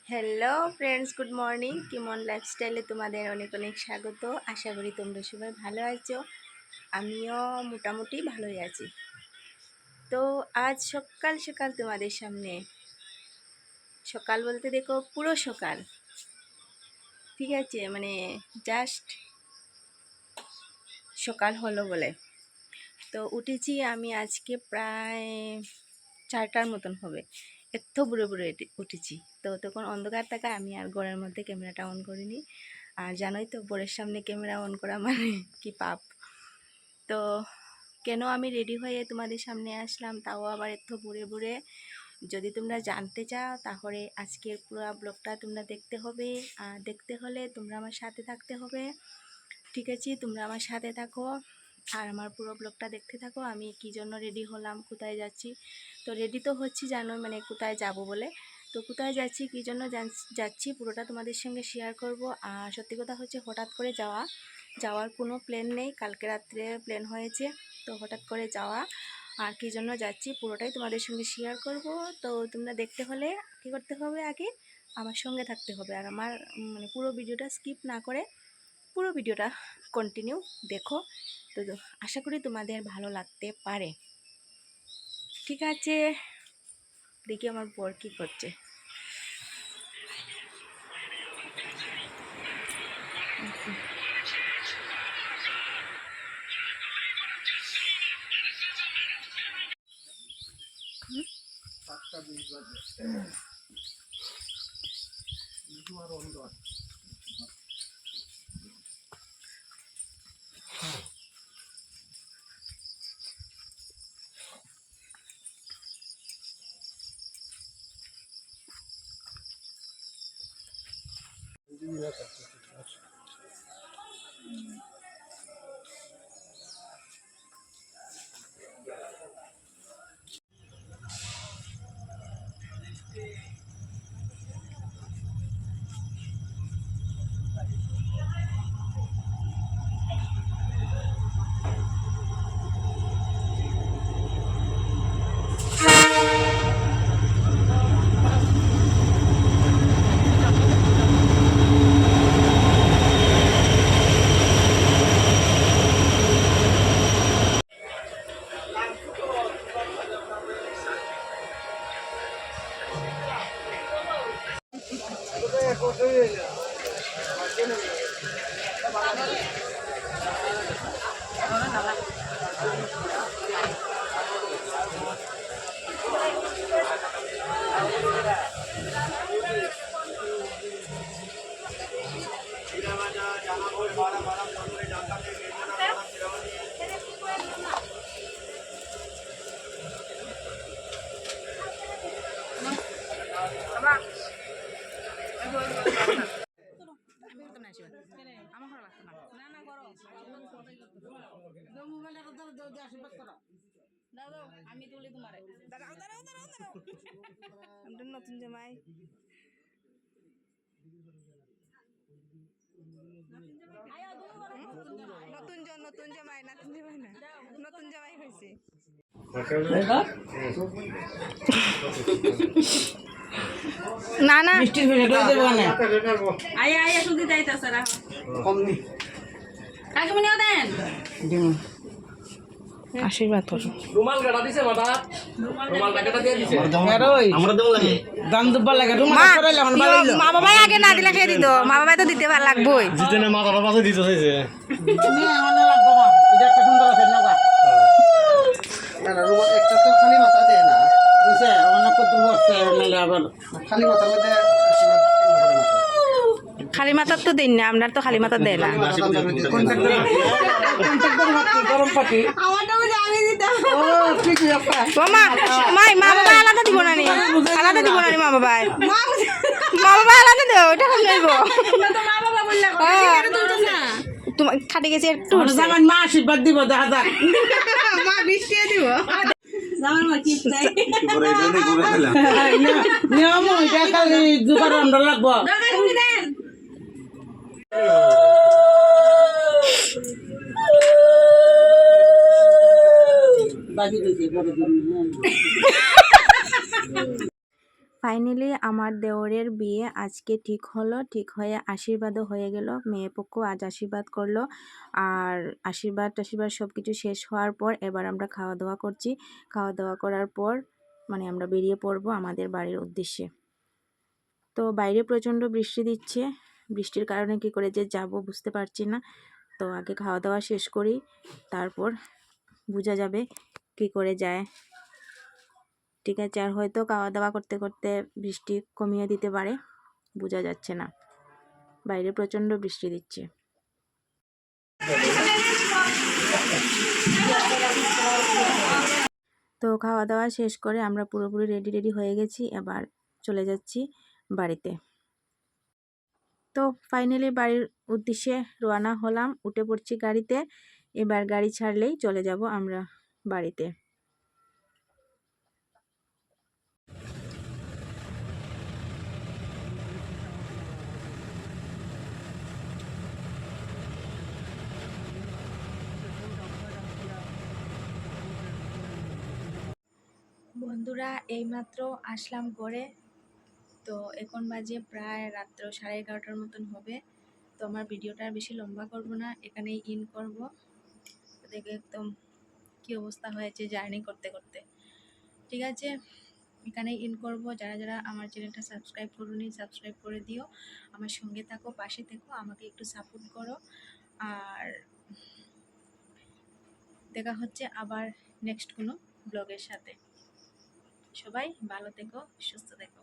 Hello friends, good morning. কিমন লাইফস্টাইলে তোমাদের অনেক অনেক স্বাগত। আশা করি তোমরা সবাই ভালো আছো, আমিও মোটামুটি ভালোই আছি। তো আজ সকাল সকাল তোমাদের সামনে, সকাল বলতে দেখো পুরো সকাল, ঠিক আছে, মানে জাস্ট সকাল হলো বলে। তো উঠেছি আমি আজকে প্রায় 4টার মতন হবে, এত বুড়ো বুড়ো উঠেছি। তো তখন অন্ধকার থাকা, আমি আর ঘরের মধ্যে ক্যামেরাটা অন করিনি। আর জানোই তো বোরের সামনে ক্যামেরা অন করা মানে কি পাপ। তো কেন আমি রেডি হয়ে তোমাদের সামনে আসলাম, তাও আবার এত বুড়ে বুড়ে, যদি তোমরা জানতে চাও তাহলে আজকের পুরো ব্লগটা তোমরা দেখতে হবে। আর দেখতে হলে তোমরা আমার সাথে থাকতে হবে, ঠিক আছে? তোমরা আমার সাথে থাকো আর আমার পুরো ব্লগটা দেখতে থাকো। আমি কি জন্য রেডি হলাম, কোথায় যাচ্ছি। তো রেডি তো হচ্ছি জানো, মানে কোথায় যাব বলে। তো কোথায় যাচ্ছি, কী জন্য যাচ্ছি পুরোটা তোমাদের সঙ্গে শেয়ার করব। আর সত্যি কথা হচ্ছে, হঠাৎ করে যাওয়ার কোনো প্ল্যান নেই। কালকে রাত্রে প্ল্যান হয়েছে, তো হঠাৎ করে যাওয়া। আর কী জন্য যাচ্ছি পুরোটাই তোমাদের সঙ্গে শেয়ার করব। তো তোমরা দেখতে হলে কী করতে হবে, আগে আমার সঙ্গে থাকতে হবে। আর আমার মানে পুরো ভিডিওটা স্কিপ না করে পুরো ভিডিওটা কন্টিনিউ দেখো। তো আশা করি তোমাদের ভালো লাগতে পারে, ঠিক আছে? দেখি আমার বর কী করছে। নতুন জামাই, নতুন জামাই না, নতুন জামাই হয়েছে। না না আশীর্বাদ করো। রুমাল কাটা দিছে মাথা, রুমাল কাটা দিয়ে দিছে আমরা দেব লাগে দান দুব্বা লাগে। রুমাল করাইলে এখন বাড়াইলো, মা বাবা আগে না দিলে খেয়ে দিত, মা বাবা তো দিতে ভালো লাগবেই। জিতনে মাথাটা পাশে দিতে হইছে না, এখন লাগবে না। এটা একটা সুন্দর আছে না না না, রুমাল একটা তো খালি মাথা দেয় না, বুঝছে? অন্য কত বসছে নালে আবার খালি মাথার মধ্যে খালি মাথার তো দেন না, আমরা তো খালি মাথা দেয় না। গরম পাটি মা বাবা আলাদা দিব না, আলাদা দিব না মা বাবা, মা বাবা আলাদা দেও, ওটা কম নেব। তোমার খাটে গেছে একটু, মা আশীর্বাদ দিব, দেখা যাক মা বৃষ্টি দিব। ফাইনালি আমার দেওরের বিয়ে আজকে ঠিক হলো, ঠিক হয়ে আশীর্বাদও হয়ে গেল। মেয়ে পক্ষ আজ আশীর্বাদ করলো, আর আশীর্বাদ টাশীর্বাদ সব কিছু শেষ হওয়ার পর এবার আমরা খাওয়া দাওয়া করছি। খাওয়া দাওয়া করার পর মানে আমরা বেরিয়ে পড়বো আমাদের বাড়ির উদ্দেশ্যে। তো বাইরে প্রচণ্ড বৃষ্টি দিচ্ছে, বৃষ্টির কারণে কি করে যে যাব বুঝতে পারছি না। তো আগে খাওয়া দাওয়া শেষ করি, তারপর বোঝা যাবে কি করে যায়। ঠিক আছে, আর হয়তো খাওয়া দাওয়া করতে করতে বৃষ্টি কমিয়ে দিতে পারে, বোঝা যাচ্ছে না, বাইরে প্রচণ্ড বৃষ্টি দিচ্ছে। তো খাওয়া দাওয়া শেষ করে আমরা পুরোপুরি রেডি হয়ে গেছি, এবার চলে যাচ্ছি বাড়িতে। তো ফাইনালি বাড়ির উদ্দেশ্যে রওনা হলাম, উঠে পড়ছি গাড়িতে। এবার গাড়ি ছাড়লেই চলে যাব আমরা বাড়িতে। বন্ধুরা এইমাত্র আসলাম ঘরে। তো এখন বাজে প্রায় রাত্র 11:30টার মতন হবে। তো আমার ভিডিওটা আর বেশি লম্বা করব না, এখানেই ইন করব। দেখে একদম কি অবস্থা হয়েছে জার্নি করতে করতে। ঠিক আছে, এখানেই ইন করব। যারা যারা আমার চ্যানেলটা সাবস্ক্রাইব করোনি সাবস্ক্রাইব করে দিও, আমার সঙ্গে থাকো, পাশে থেকো, আমাকে একটু সাপোর্ট করো। আর দেখা হচ্ছে আবার নেক্সট কোনো ব্লগের সাথে। সবাই ভালো থেকো, সুস্থ থেকো।